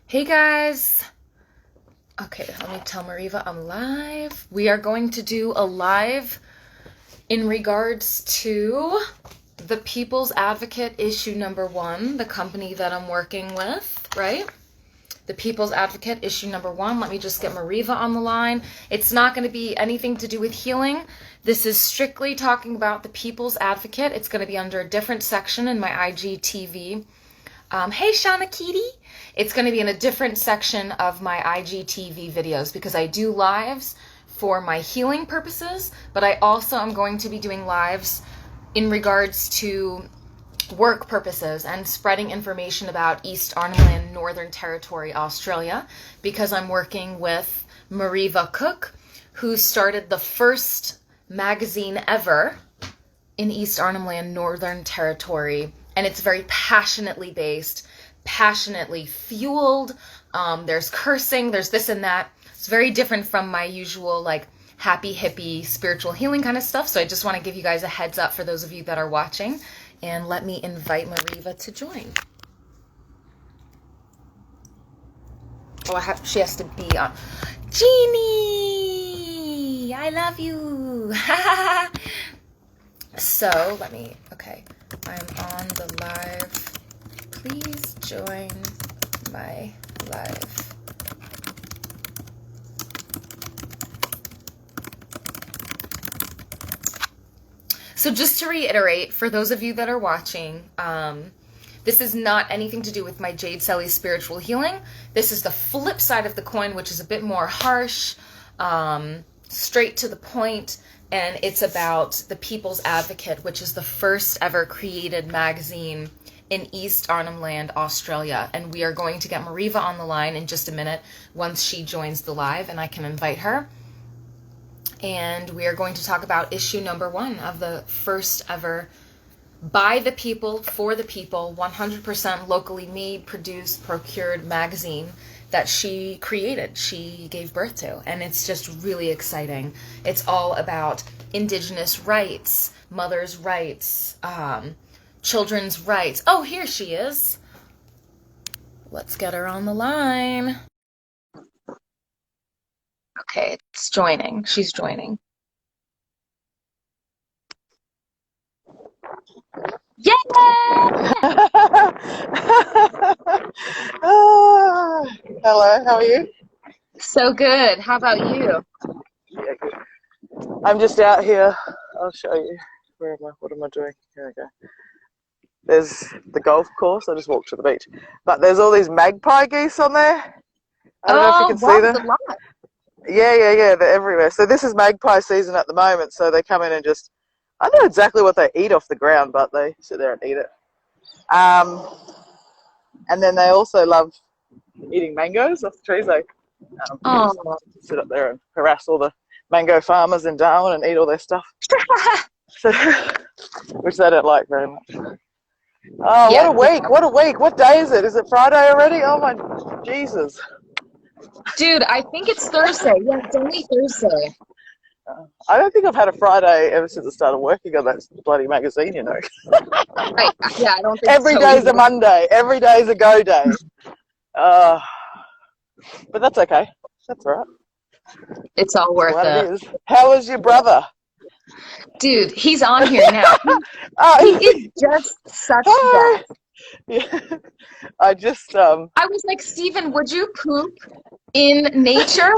Hey guys! Okay, let me tell Mareva I'm live. We are going to do a live in regards to the People's Advocate issue number one, the company that I'm working with, right? The People's Advocate issue number one. Let me just get Mareva on the line. It's not going to be anything to do with healing. This is strictly talking about the People's Advocate. It's going to be under a different section in my IGTV. Hey, Shauna Kitty. It's going to be in a different section of my IGTV videos because I do lives for my healing purposes, but I also am going to be doing lives in regards to work purposes and spreading information about East Arnhem Land, Northern Territory, Australia, because I'm working with Mareva Cook, who started the first magazine ever in East Arnhem Land, Northern Territory, and it's very passionately based, passionately fueled. There's cursing, there's this and that. It's very different from my usual like happy hippie spiritual healing kind of stuff. So I just want to give you guys a heads up for those of you that are watching, and let me invite Mareva to join. Oh, she has to be on. Jeannie, I love you. So okay, I'm on the live. Please join my live. So just to reiterate, for those of you that are watching, this is not anything to do with my Jade Selly spiritual healing. This is the flip side of the coin, which is a bit more harsh, straight to the point, and it's about the People's Advocate, which is the first ever created magazine in East Arnhem Land, Australia. And we are going to get Mareva on the line in just a minute once she joins the live and I can invite her. And we are going to talk about issue number one of the first ever by the people, for the people, 100% locally made, produced, procured magazine that she created, she gave birth to. And it's just really exciting. It's all about Indigenous rights, mothers' rights, children's rights. Oh, here she is. Let's get her on the line. Okay, it's joining. She's joining. Yeah! Hello, how are you? So good. How about you? Yeah, good. I'm just out here. I'll show you. Where am I? What am I doing? Here we go. There's the golf course. I just walked to the beach. But there's all these magpie geese on there. I don't know if you can see wow, them. a lot. Yeah. They're everywhere. So this is magpie season at the moment. So they come in and just, I don't know exactly what they eat off the ground, but they sit there and eat it. And then they also love eating mangoes off the trees. They Oh. sit up there and harass all the mango farmers in Darwin and eat all their stuff. So, which they don't like very much. Oh, Yeah. what a week! What a week! What day is it? Is it Friday already? Oh my Jesus! Dude, I think it's Thursday. Yeah, it's only Thursday. I don't think I've had a Friday ever since I started working on that bloody magazine. Yeah, I don't think Every so day's a either. Monday. Every day's a go day. But that's okay. That's all right. It's all That's worth what it it. is. How is your brother? Dude, he's on here now. He Oh, is just such hi. that. Yeah. I just I was like, Steven, would you poop in nature?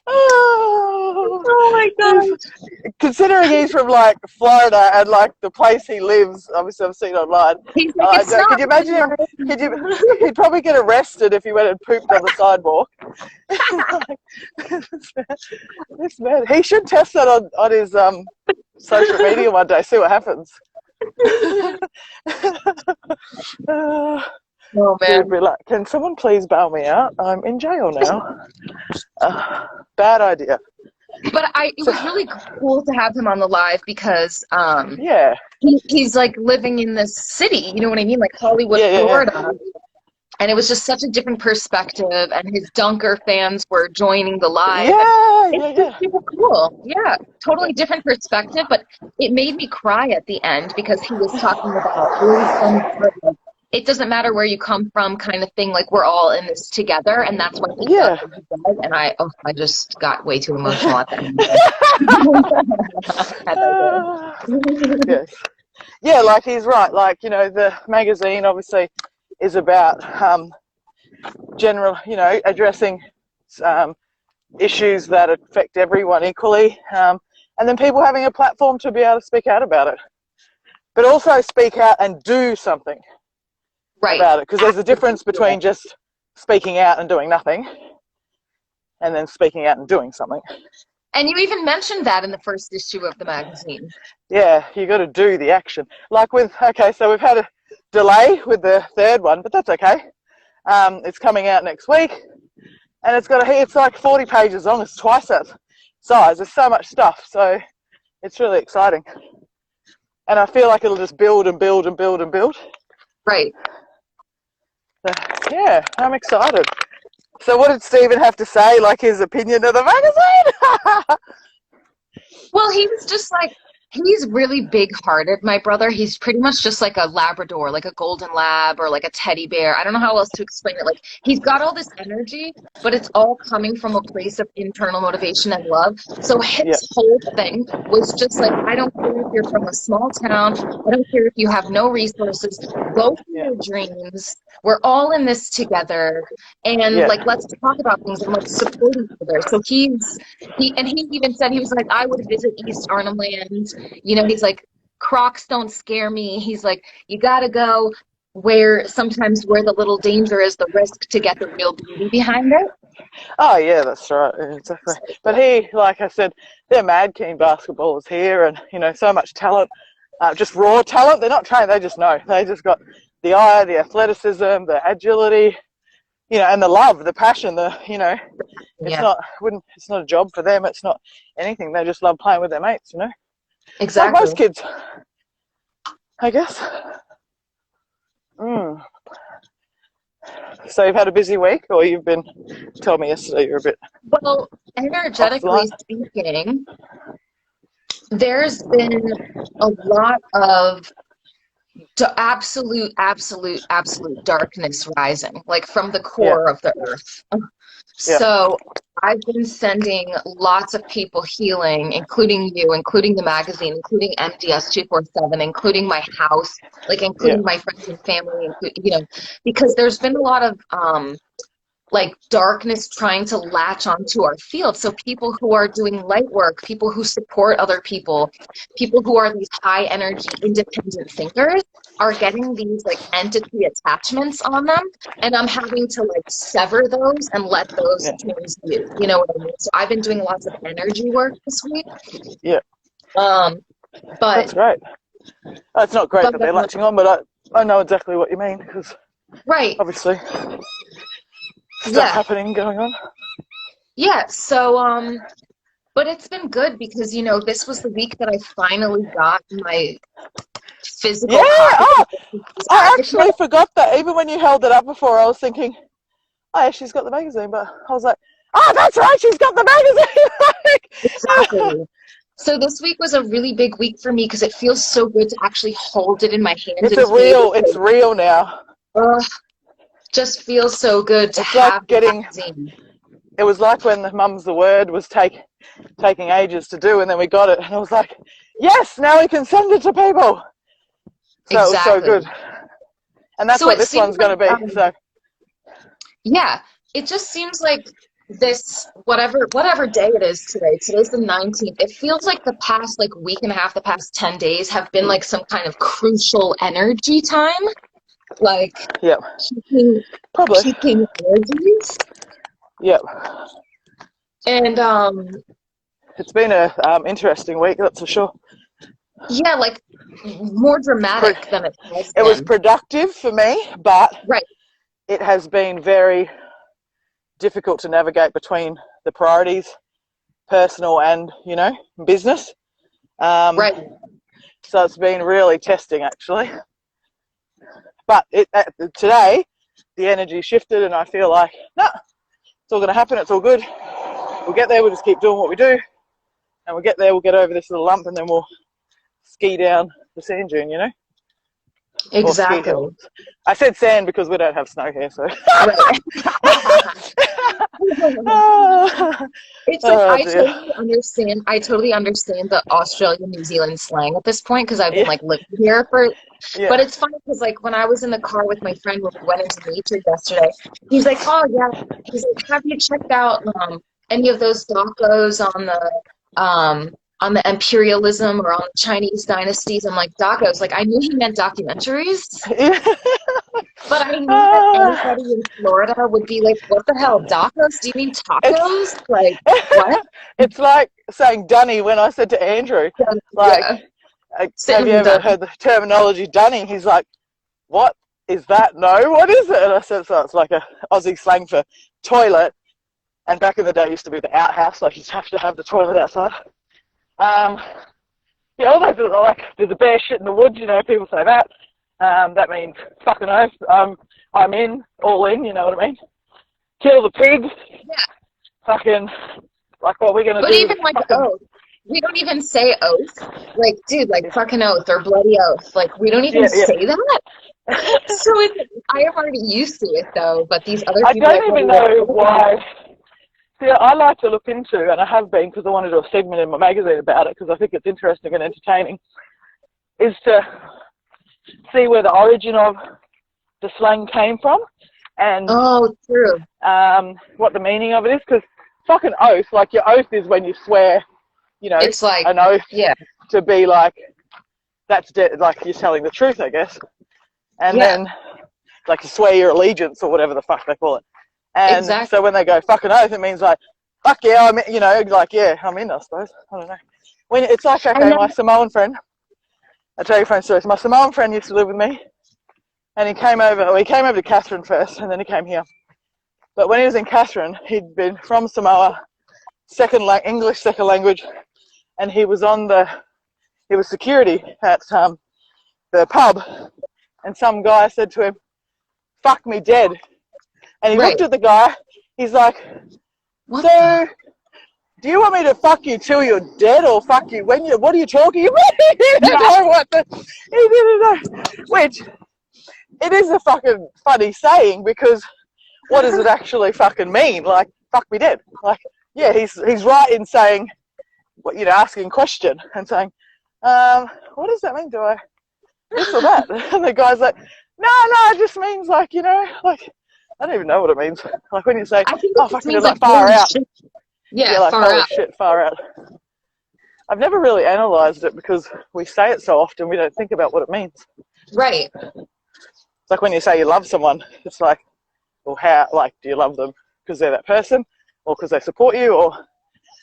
Oh, Oh my he's, gosh. considering he's from like Florida and like the place he lives, obviously I've seen online. He's like, it's not Could you imagine him? Could you? real. He'd probably get arrested if he went and pooped on the sidewalk. This man, he should test that on his social media one day. See what happens. Oh He man. would be like, "Can someone please bail me out? I'm in jail now." Bad idea. But it So, was really cool to have him on the live because yeah. he's like living in this city, you know what I mean? Like Hollywood, Yeah. Florida. And it was just such a different perspective, and his Dunker fans were joining the live, and it's just Yeah. super cool. Yeah, totally different perspective, but it made me cry at the end because he was talking about really funny stories. it doesn't matter where you come from kind of thing. Like we're all in this together, and that's what he does. Yeah. What he does. And I just got way too emotional at that. Yes. Yeah, like he's right. Like, you know, the magazine obviously is about general, you know, addressing issues that affect everyone equally, and then people having a platform to be able to speak out about it, but also speak out and do something about it, because there's a difference between just speaking out and doing nothing and then speaking out and doing something. And you even mentioned that in the first issue of the magazine. Yeah, you got to do the action. Like with, okay, so we've had a delay with the third one, but that's okay. It's coming out next week, and it's like 40 pages long. It's twice that size. There's so much stuff, so it's really exciting. And I feel like it'll just build and build and build and build. Right. So, yeah, I'm excited. So what did Stephen have to say, like his opinion of the magazine? Well, he was just like, he's really big-hearted, my brother. He's pretty much just like a Labrador, like a golden lab or like a teddy bear. I don't know how else to explain it. Like, he's got all this energy, but it's all coming from a place of internal motivation and love. So his whole thing was just like, I don't care if you're from a small town. I don't care if you have no resources. Go for your dreams. We're all in this together. And like, let's talk about things and let's support each other. So he even said, he was like, I would visit East Arnhem Land. You know, he's like, Crocs don't scare me. He's like, you gotta go sometimes where the little danger is the risk to get the real beauty behind it. Oh yeah, that's right, exactly. But he, like I said, they're mad keen basketballers here, and you know, so much talent, just raw talent. They're not trained; they just know. They just got the eye, the athleticism, the agility, you know, and the love, the passion. It's not a job for them. It's not anything. They just love playing with their mates. You know. Exactly. Like most kids, I guess. So you've had a busy week, or you've been, told me yesterday you're a bit... Well, energetically speaking, there's been a lot of absolute darkness rising, like from the core of the earth. So I've been sending lots of people healing, including you, including the magazine, including MDS 247, including my house, like including my friends and family, you know, because there's been a lot of like darkness trying to latch onto our field. So people who are doing light work, people who support other people who are these high energy independent thinkers are getting these like entity attachments on them, and I'm having to like sever those and let those transmute. You know what I mean? So I've been doing lots of energy work this week. But that's great. It's not great that they're latching on, but I know exactly what you mean, because obviously stuff happening, going on. So but it's been good because, you know, this was the week that I finally got my physical I actually forgot that. Even when you held it up before, I was thinking, oh yeah, she's got the magazine, but I was like, oh, that's right, she's got the magazine. Exactly. So this week was a really big week for me because it feels so good to actually hold it in my hands. It's real now. Just feels so good to have the magazine. It was like when the Mum's the Word was taking ages to do, and then we got it, and I was like, yes, now we can send it to people. So it was so good. And that's what this one's going to be. So yeah, it just seems like this, whatever day it is today. Today's the 19th. It feels like the past like week and a half, the past 10 days have been like some kind of crucial energy time. Like keeping energies. And it's been a interesting week, that's for sure. Yeah, like more dramatic than it has been. It was productive for me, but it has been very difficult to navigate between the priorities, personal and, you know, business. So it's been really testing, actually. But today, the energy shifted, and I feel like, it's all going to happen. It's all good. We'll get there. We'll just keep doing what we do, and we'll get there. We'll get over this little lump, and then we'll ski down the sand dune. You know. or ski Exactly. hills. I said sand because we don't have snow here, so. Right. It's like Oh I dear. totally understand. I totally understand the Australia New Zealand slang at this point because I've been Yeah, like living here for. But yeah. it's funny because like when I was in the car with my friend when we went into nature yesterday, he's like, "Oh yeah," he's like, "Have you checked out any of those docos um on the imperialism or on the Chinese dynasties?" I'm like, "Docos." Like I knew he meant documentaries. Yeah. But I knew that Ah. anybody in Florida would be like, "What the hell, tacos? Do you mean tacos? Like, what?" It's like saying dunny when I said to Andrew, like, Yeah, have you sitting ever done. heard the terminology dunning? He's like, what is that? No, what is it? And I said, so it's like a Aussie slang for toilet. And back in the day, it used to be the outhouse, like you'd have to have the toilet outside. Yeah, all those are like, there's a bear shit in the woods, you know, people say that. That means fucking oath. I'm in, all in, you know what I mean? Kill the pigs. Yeah, Fucking, like what we're going to but do, even like fucking, oath, we don't even say oath. Like, dude, like fucking oath or bloody oath. Like, we don't even yeah, yeah. say that. So I am already used to it though. But these other I people, like, don't what even are know you like? why. See, I like to look into, and I have been because I want to do a segment in my magazine about it because I think it's interesting and entertaining, is to see where the origin of the slang came from and Oh, true. what the meaning of it is. Because fucking oath, like your oath is when you swear, you know, It's like, an oath yeah, to be like, like you're telling the truth, I guess. And yeah, then, like, you swear your allegiance or whatever the fuck they call it. And so exactly. when they go fucking oath, it means like, fuck yeah, I'm in, you know, like, yeah, I'm in, I suppose. I don't know. When it's like, And okay, then, my Samoan friend, I'll tell you a funny story. So my Samoan friend used to live with me, and he came over to Catherine first, and then he came here. But when he was in Catherine, he'd been from Samoa, English second language, and he was security at the pub, and some guy said to him, fuck me dead. And he looked right. at the guy, he's like, What the? so, do you want me to fuck you till you're dead or fuck you when what are you talking about? He didn't Yeah. know he didn't know. Which, it is a fucking funny saying because what does it actually fucking mean? Like, fuck me dead. Like, yeah, he's right in saying, you know, asking a question and saying, what does that mean? Do I this or that? And the guy's like, no, it just means like, you know, like, I don't even know what it means. Like when you say, I think it oh, fuck just me dead, means like like far holy out. shit. Yeah, Yeah, like far holy out. shit, far out. I've never really analysed it because we say it so often we don't think about what it means. Right. It's like when you say you love someone, it's like, well, how, like, do you love them because they're that person or because they support you or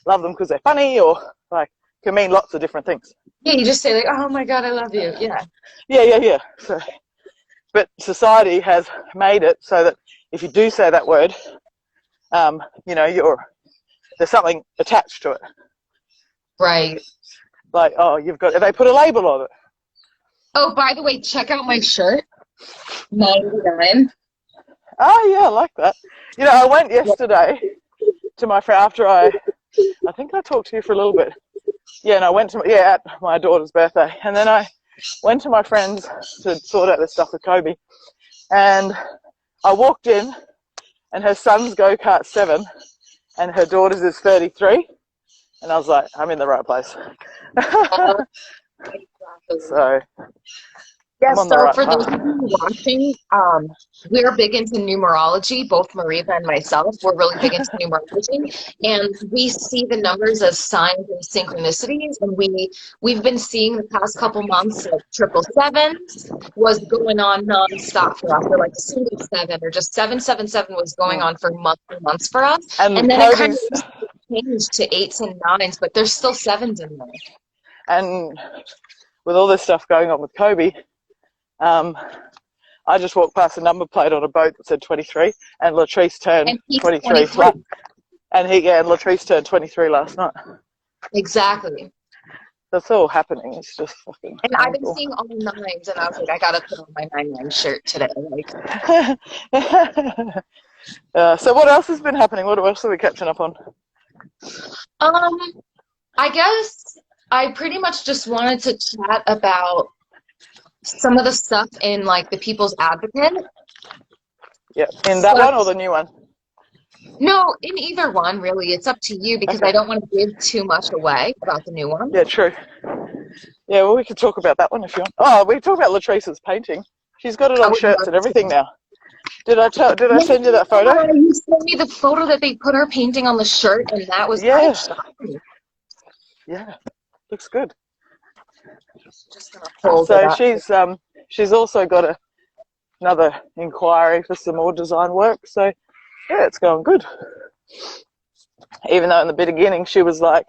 love them because they're funny or like, can mean lots of different things. Yeah, you just say like, "Oh my God, I love you." Yeah. Yeah. So, but society has made it so that if you do say that word, you know, there's something attached to it. Right. Like, oh, they put a label on it. Oh, by the way, check out my shirt. 99. Oh, yeah, I like that. You know, I went yesterday to my friend after I think I talked to you for a little bit. Yeah, and I went at my daughter's birthday. And then I went to my friend's to sort out this stuff with Kobe. And I walked in and her son's go-kart's 7 and her daughter's is 33. And I was like, I'm in the right place. Uh, exactly. So Yeah, I'm on the so right for those of path. you watching, we're big into numerology, both Mareva and myself. We're really big into numerology, and we see the numbers as signs and synchronicities. And we've been seeing the past couple months like triple sevens was going on nonstop for us, or like single seven, or just 777 was going on for months and months for us. And And then it kind Kobe's of changed to eights and nines, but there's still sevens in there. and with all this stuff going on with Kobe, I just walked past a number plate on a boat that said 23, and Latrice turned And he's 23. 23. And Latrice turned 23 last night. Exactly. That's all happening. It's just fucking And I've been painful. seeing all nines, and I was like, I gotta put on my 99 shirt today. Like, So what else has been happening? What else are we catching up on? um, I guess I pretty much just wanted to chat about some of the stuff in like the People's Advocate. Yeah, in that one or the new one? No, in either one, really. It's up to you because Okay. I don't want to give too much away about the new one. Yeah, true. Yeah, well, we could talk about that one if you want. Oh, we can talk about Latrice's painting. She's got it I on would shirts love and to. everything now. Did I send you that photo? Yeah, you sent me the photo that they put her painting on the shirt, and that was kind of Yeah. shocking. Yeah. Looks good. Just gonna hold it So up. she's also got another inquiry for some more design work. So yeah, it's going good. Even though in the beginning she was like,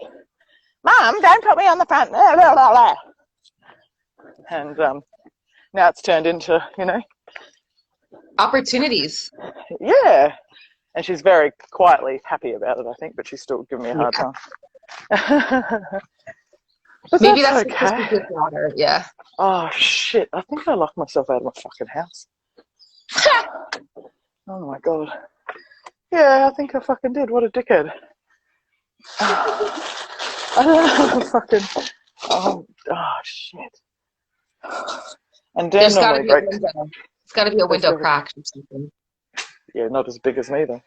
"Mum, don't put me on the front." Blah, blah, blah, blah. And now it's turned into, Opportunities. yeah. And she's very quietly happy about it, I think, but she's still giving me a hard Yeah. time. But Maybe that's that's because okay. she's your daughter. Yeah. Oh shit! I think I locked myself out of my fucking house. Oh my god. Yeah, I think I fucking did. What a dickhead. I don't know, fucking. Oh shit. And Dan There's got to normally be a breaks. window. It's got to be a There's window gotta be, cracked or something. yeah, not as big as me though.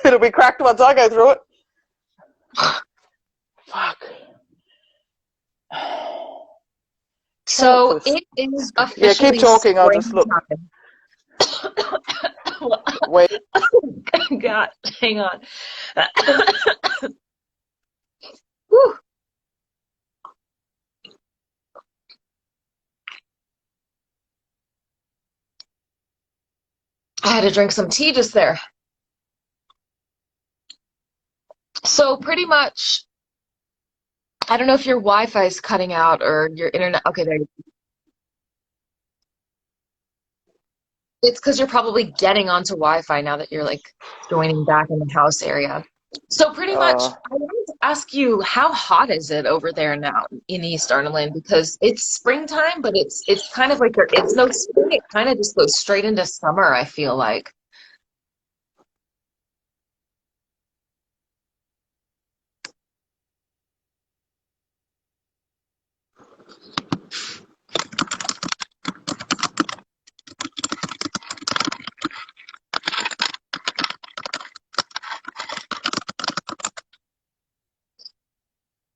It'll be cracked once I go through it. Fuck. So it is officially Yeah, keep talking. I'll just look. Wait. God, hang on. Whew. I had to drink some tea just there. So pretty much, I don't know if your Wi-Fi is cutting out or your internet. Okay, there. It's because you're probably getting onto Wi-Fi now that you're like joining back in the house area. So pretty much, I wanted to ask you, how hot is it over there now in East Arnhem Land? Because it's springtime, but it's kind of like it's no spring. It kind of just goes straight into summer, I feel like.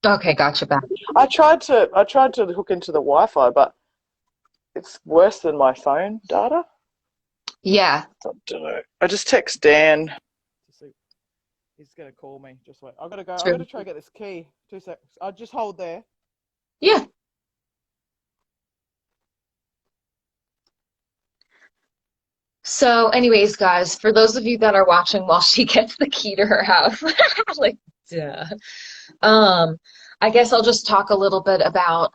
Okay, gotcha back. I tried to hook into the Wi-Fi, but it's worse than my phone data. Yeah. I don't know. I just text Dan to see. He's gonna call me. Just wait. I've got to go. I've got to try to get this key. 2 seconds. I'll just hold there. Yeah. So, anyways, guys, for those of you that are watching while she gets the key to her house, like, duh. I guess I'll just talk a little bit about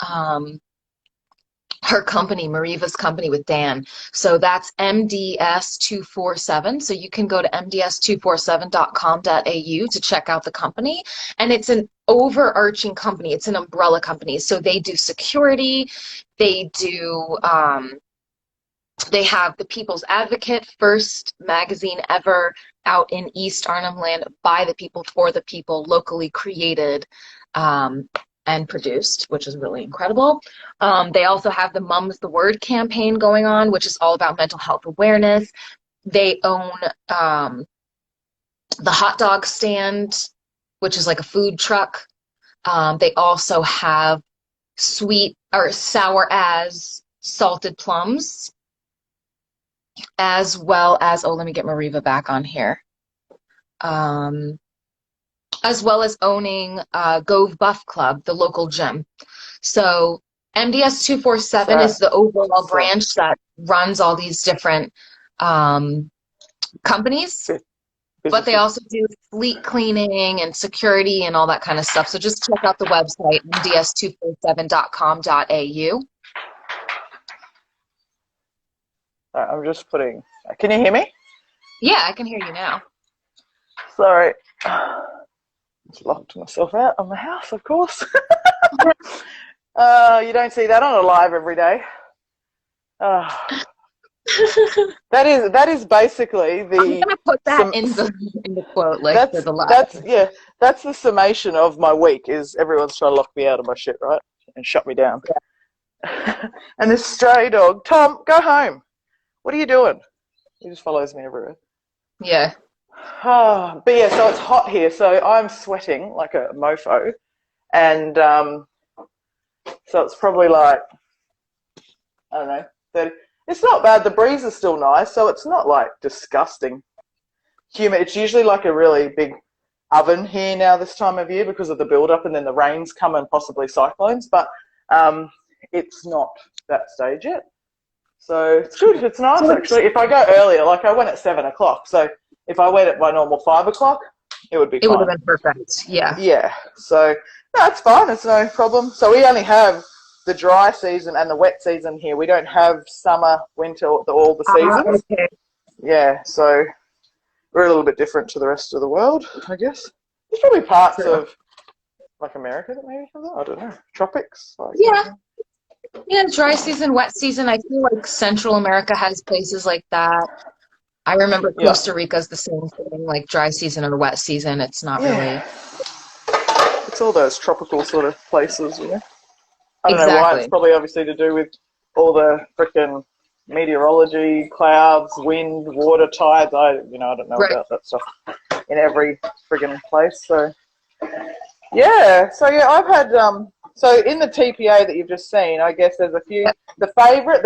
her company, Mareva's company with Dan. So that's MDS247. So you can go to mds247.com.au to check out the company. And it's an overarching company. It's an umbrella company. So they do security. They do, they have the People's Advocate, first magazine ever out in East Arnhem Land, by the people, for the people, locally created and produced, which is really incredible. They also have the Mum's the Word campaign going on, which is all about mental health awareness. They own the hot dog stand, which is like a food truck. They also have sweet or sour as salted plums, as well as, oh, let me get Mareva back on here. As well as owning Gove Buff Club, the local gym. So MDS247 is the overall branch that runs all these different companies, but they also do fleet cleaning and security and all that kind of stuff. So just check out the website, mds247.com.au. I'm just putting. Can you hear me? Yeah, I can hear you now. Sorry. Just locked myself out of the house, of course. You don't see that on a live every day. That is basically the. I'm gonna put that in the quote, like for the live. That's the summation of my week. Is everyone's trying to lock me out of my shit, right, and shut me down. And this stray dog, Tom, go home. What are you doing? He just follows me everywhere. Yeah. Oh, but yeah, so it's hot here, so I'm sweating like a mofo, and so it's probably like, I don't know, 30. It's not bad. The breeze is still nice, so it's not like disgusting humid. It's usually like a really big oven here now this time of year because of the build-up, and then the rains come and possibly cyclones, but it's not that stage yet. So it's good. It's nice, actually. If I go earlier, like I went at 7 o'clock, so if I went at my normal 5 o'clock, it would be fine. It would have been perfect, yeah. Yeah, so no, it's fine. It's no problem. So we only have the dry season and the wet season here. We don't have summer, winter, all the seasons. Okay. Yeah, so we're a little bit different to the rest of the world, I guess. There's probably parts of like America that maybe have that. I don't know. Tropics. Like, yeah. Yeah, dry season, wet season. I feel like Central America has places like that. I remember Costa Rica's the same thing, like dry season or wet season. It's not really. It's all those tropical sort of places, you know. I don't know why. It's probably obviously to do with all the freaking meteorology, clouds, wind, water, tides. I don't know about that stuff in every friggin' place. So yeah, I've had so in the TPA that you've just seen, I guess there's a few. The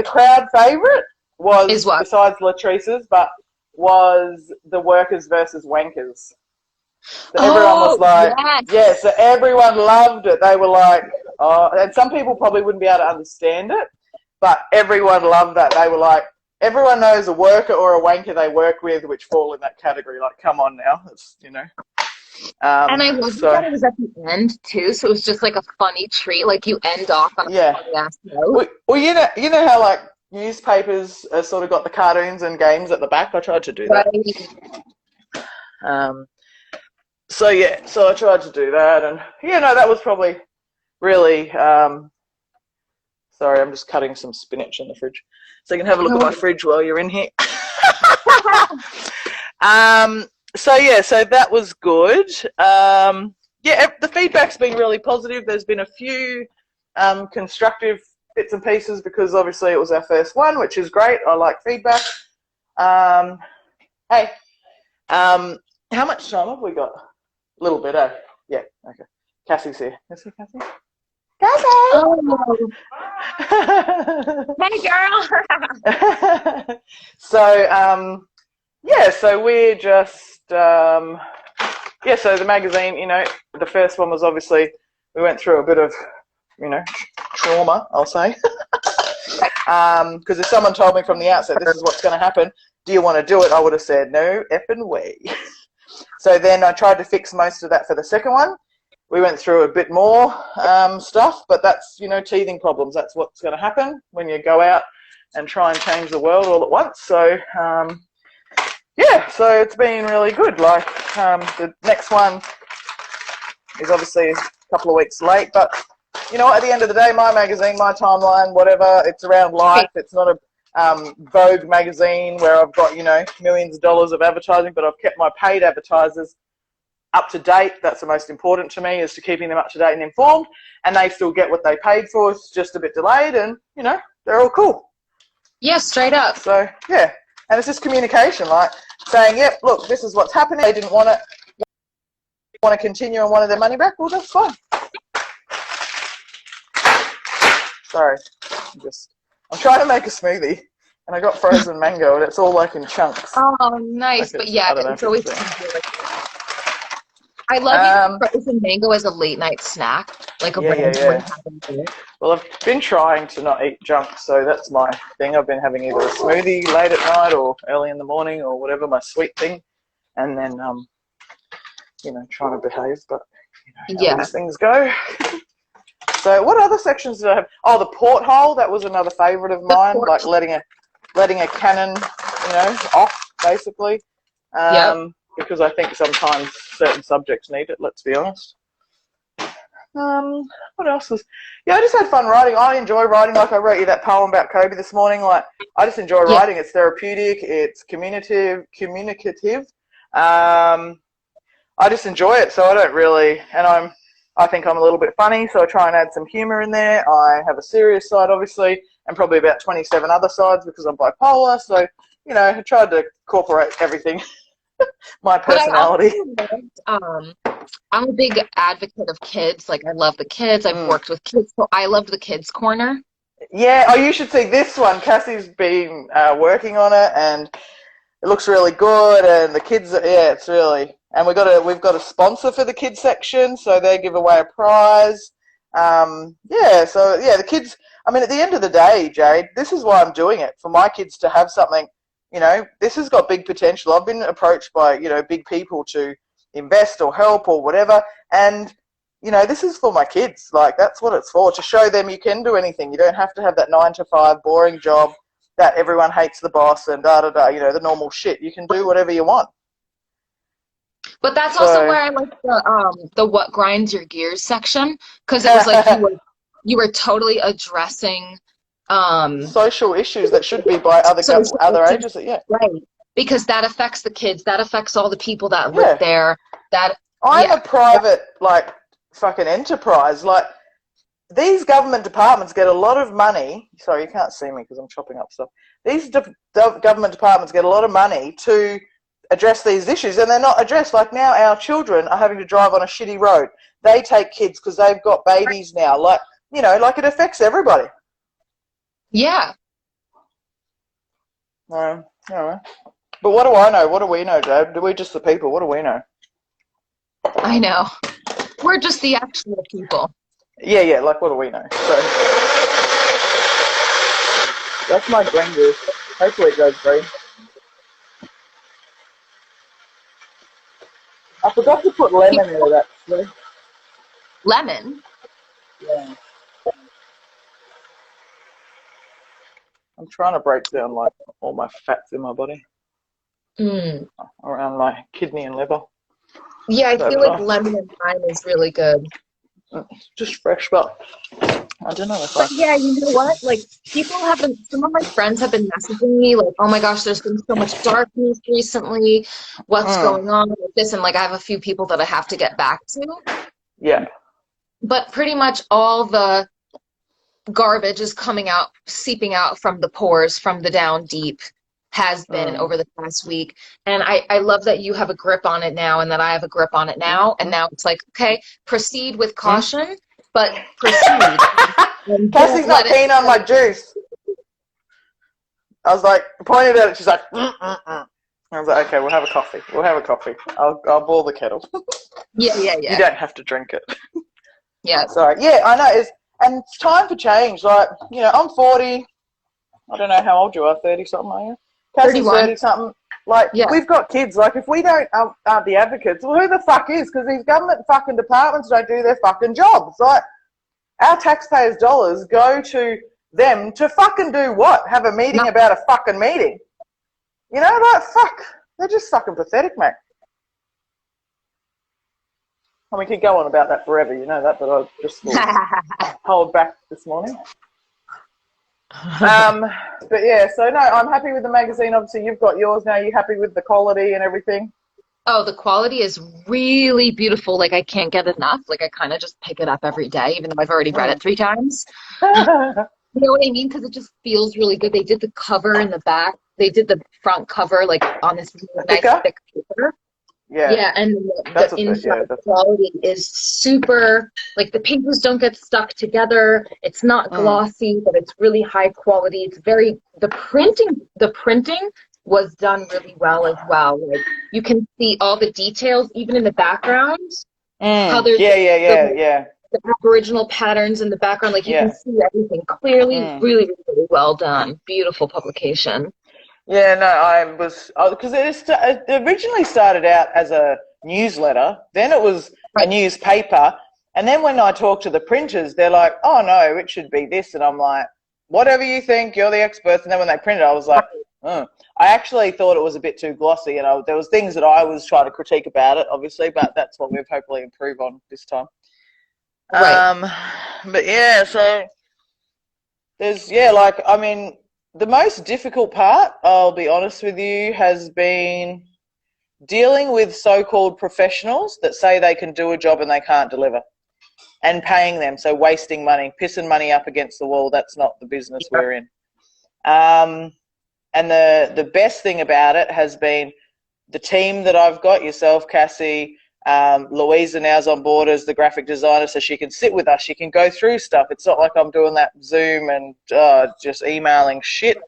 crowd favorite was besides Latrice's, but was the workers versus wankers. So everyone was like, so everyone loved it. They were like, oh, and some people probably wouldn't be able to understand it, but everyone loved that. They were like, everyone knows a worker or a wanker they work with, which fall in that category. Like, come on now, it's, you know. And I loved that it was at the end too, so it was just like a funny treat. Like you end off on a funny ass note. Well, you know how like newspapers sort of got the cartoons and games at the back. I tried to do that. So I tried to do that, and that was probably really. Sorry, I'm just cutting some spinach in the fridge, so you can have a look at my fridge while you're in here. So that was good. The feedback's been really positive. There's been a few constructive bits and pieces because obviously it was our first one, which is great. I like feedback. Hey, how much time have we got? A little bit, eh? Yeah, okay. Cassie's here. Is he Cassie? Cassie! Oh. Hey, girl! So we're just, so the magazine, the first one was obviously, we went through a bit of, trauma, I'll say. Because if someone told me from the outset, this is what's going to happen, do you want to do it? I would have said, no effing way. So then I tried to fix most of that for the second one. We went through a bit more stuff, but that's, teething problems. That's what's going to happen when you go out and try and change the world all at once. So, so it's been really good. Like, the next one is obviously a couple of weeks late, but, at the end of the day, my magazine, my timeline, whatever, it's around life. It's not a Vogue magazine where I've got, millions of dollars of advertising, but I've kept my paid advertisers up to date. That's the most important to me, is to keeping them up to date and informed, and they still get what they paid for. It's just a bit delayed, and they're all cool. Yeah, straight up. So and it's just communication, like saying, yep, look, this is what's happening. They didn't want to continue and wanted their money back. Well, that's fine. Sorry, I'm trying to make a smoothie, and I got frozen mango, and it's all like in chunks. Oh, nice. But yeah, it's always I love frozen mango as a late night snack, like a random one. Well, I've been trying to not eat junk, so that's my thing. I've been having either a smoothie late at night or early in the morning or whatever, my sweet thing, and then trying to behave, but how these things go. So what other sections did I have? Oh, the porthole, that was another favourite of mine, like letting a cannon, off, basically. Because I think sometimes certain subjects need it, let's be honest. What else was... I just had fun writing. I enjoy writing. Like I wrote you that poem about Kobe this morning. Like, I just enjoy writing. It's therapeutic. It's communicative. I just enjoy it. So I don't really... And I think I'm a little bit funny, so I try and add some humour in there. I have a serious side, obviously, and probably about 27 other sides because I'm bipolar. So, you know, I tried to incorporate everything, my personality. But I also loved, I'm a big advocate of kids. Like, I love the kids. I've worked with kids, so I loved the kids' corner. Yeah, oh, you should see this one. Cassie's been working on it, and it looks really good. And the kids, yeah, it's really. And we've got a sponsor for the kids section, so they give away a prize. Yeah, so yeah, the kids. I mean, at the end of the day, Jade, this is why I'm doing it, for my kids to have something. You know, this has got big potential. I've been approached by, you know, big people to invest or help or whatever, and you know, this is for my kids. Like, that's what it's for, to show them you can do anything. You don't have to have that 9 to 5 boring job that everyone hates the boss and da-da-da, you know, the normal shit. You can do whatever you want. But that's also where I like the what grinds your gears section, because it was like you were totally addressing social issues that should be by other agencies. Yeah, right. Because that affects the kids. That affects all the people that live there. I'm a private, like, fucking enterprise. Like, these government departments get a lot of money. Sorry, you can't see me because I'm chopping up stuff. These government departments get a lot of money to address these issues, and they're not addressed. Like, now our children are having to drive on a shitty road. They take kids because they've got babies now. Like, you know, like, it affects everybody. Yeah. No. But what do I know? What do we know, Jade? Do we just the people? What do we know? I know. We're just the actual people. Yeah, like, what do we know? So, that's my green juice. Hopefully it goes green. I forgot to put lemon in it, actually. Lemon? Yeah. I'm trying to break down, like, all my fats in my body. Around my kidney and liver. Yeah, I feel like lemon and lime is really good. Just fresh, but I don't know if yeah, you know what? Like, some of my friends have been messaging me, like, oh my gosh, there's been so much darkness recently. What's going on with this? And, like, I have a few people that I have to get back to. Yeah. But pretty much all the garbage is seeping out from the pores, from the down deep, has been over the past week. And I love that you have a grip on it now and that I have a grip on it now. And now it's like, okay, proceed with caution, but proceed. Cassie's not keen on my juice. I was like, pointed at it, she's like, I was like, okay, we'll have a coffee. I'll boil the kettle. Yeah. You don't have to drink it. Yeah. Sorry. Yeah, I know. And it's time for change. Like, you know, I'm 40. I don't know how old you are, 30-something, are you? Cassie's 30-something. Like, we've got kids. Like, if we don't aren't the advocates, well, who the fuck is? Because these government fucking departments don't do their fucking jobs. Like, our taxpayers' dollars go to them to fucking do what? Have a meeting about a fucking meeting. You know, like, fuck. They're just fucking pathetic, mate. I mean, we could go on about that forever, you know that, but I just hold back this morning. But yeah, so no, I'm happy with the magazine. Obviously, you've got yours now. You happy with the quality and everything? Oh, the quality is really beautiful. Like, I can't get enough. Like, I kind of just pick it up every day, even though I've already read it 3 times. You know what I mean? Because it just feels really good. They did the cover in the back. They did the front cover, like, on this really nice thick paper. Yeah, and the inside quality is super, like, the pages don't get stuck together. It's not glossy, but it's really high quality. It's the printing was done really well as well. Like, you can see all the details, even in the background. How there's the Aboriginal patterns in the background. Like, you can see everything clearly. Really, really well done. Beautiful publication. Yeah, no, because it originally started out as a newsletter, then it was a newspaper, and then when I talked to the printers, they're like, oh no, it should be this, and I'm like, whatever you think, you're the experts. And then when they printed it, I was like, I actually thought it was a bit too glossy, and there was things that I was trying to critique about it, obviously, but that's what we've hopefully improved on this time. But yeah, so there's, like, I mean, the most difficult part, I'll be honest with you, has been dealing with so-called professionals that say they can do a job and they can't deliver. and paying them. So wasting money, pissing money up against the wall. That's not the business we're in. And the best thing about it has been the team that I've got, yourself, Cassie, Louisa now's on board as the graphic designer, so she can sit with us. She can go through stuff. It's not like I'm doing that Zoom and just emailing shit.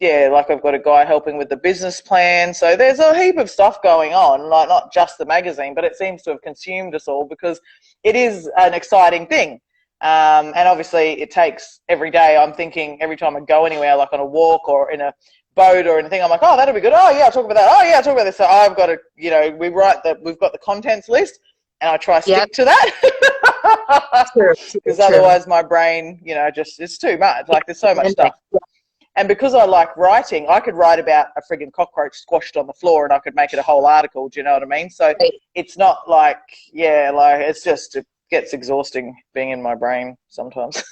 Yeah, like I've got a guy helping with the business plan. So there's a heap of stuff going on, like not just the magazine, but it seems to have consumed us all because it is an exciting thing. And obviously it takes every day. I'm thinking every time I go anywhere, like on a walk or in a boat or anything, I'm like, oh, that'll be good. Oh, yeah, I'll talk about that. Oh, yeah, I'll talk about this. So I've got to, we've got the contents list and I try to stick to that. Because otherwise my brain, it's too much. Like there's so much stuff. And because I like writing, I could write about a friggin' cockroach squashed on the floor and I could make it a whole article. Do you know what I mean? So it's not like, it's just, it gets exhausting being in my brain sometimes.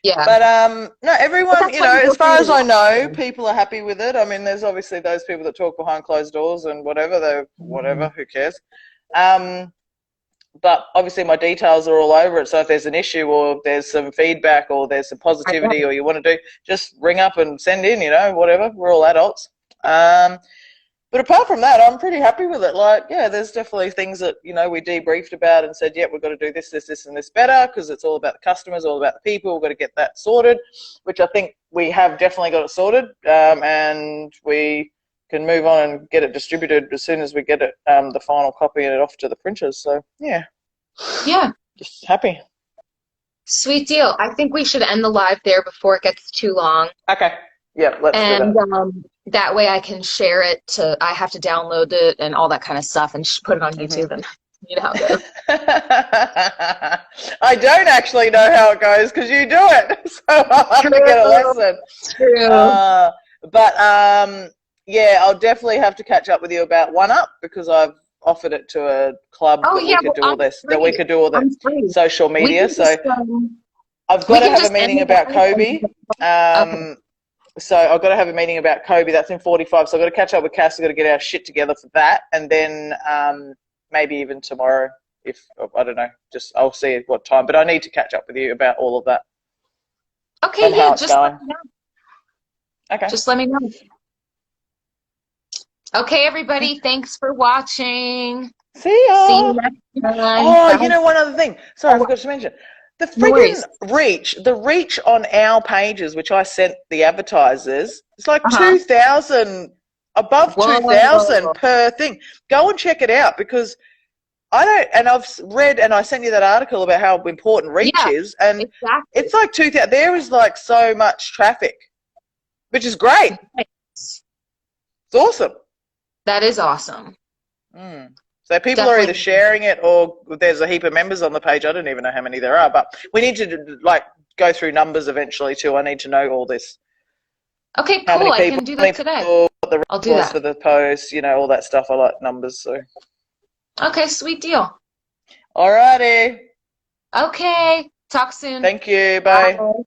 Yeah. But no, everyone, as far as I know, people are happy with it. I mean, there's obviously those people that talk behind closed doors and whatever, who cares? But obviously my details are all over it. So if there's an issue or if there's some feedback or there's some positivity or you want to do, just ring up and send in, whatever. We're all adults. But apart from that, I'm pretty happy with it. Like, yeah, there's definitely things that, we debriefed about and said, yeah, we've got to do this, and this better because it's all about the customers, all about the people. We've got to get that sorted, which I think we have definitely got it sorted. And we can move on and get it distributed as soon as we get it, the final copy and it off to the printers. So, yeah. Yeah. Just happy. Sweet deal. I think we should end the live there before it gets too long. Okay. Yeah, let's do that. That way I can share it I have to download it and all that kind of stuff and put it on YouTube and you know how it goes. I don't actually know how it goes because you do it. So I'll have to get a lesson. True. Yeah, I'll definitely have to catch up with you about One Up because I've offered it to a club that we could do all this, that we could do all the social media. So I've got to have a meeting about Kobe. So I've got to have a meeting about Kobe. That's in 45. So I've got to catch up with Cass. I've got to get our shit together for that. And then maybe even tomorrow, I don't know, I'll see at what time. But I need to catch up with you about all of that. Okay, yeah, just let me know. Okay. Just let me know. Okay, everybody, thanks for watching. See ya. See you next time. Oh, one other thing. Sorry, I forgot to mention. The friggin' reach on our pages, which I sent the advertisers, it's like 2,000, above 2,000 per thing. Go and check it out because I've read and I sent you that article about how important reach is, and it's like 2,000. There is like so much traffic, which is great. It's awesome. That is awesome. So people are either sharing it or there's a heap of members on the page. I don't even know how many there are, but we need to go through numbers eventually too. I need to know all this. Okay, cool. I can do that today. I'll do that for the post, all that stuff. I like numbers. So. Okay, sweet deal. Alrighty. Okay. Talk soon. Thank you. Bye. Bye.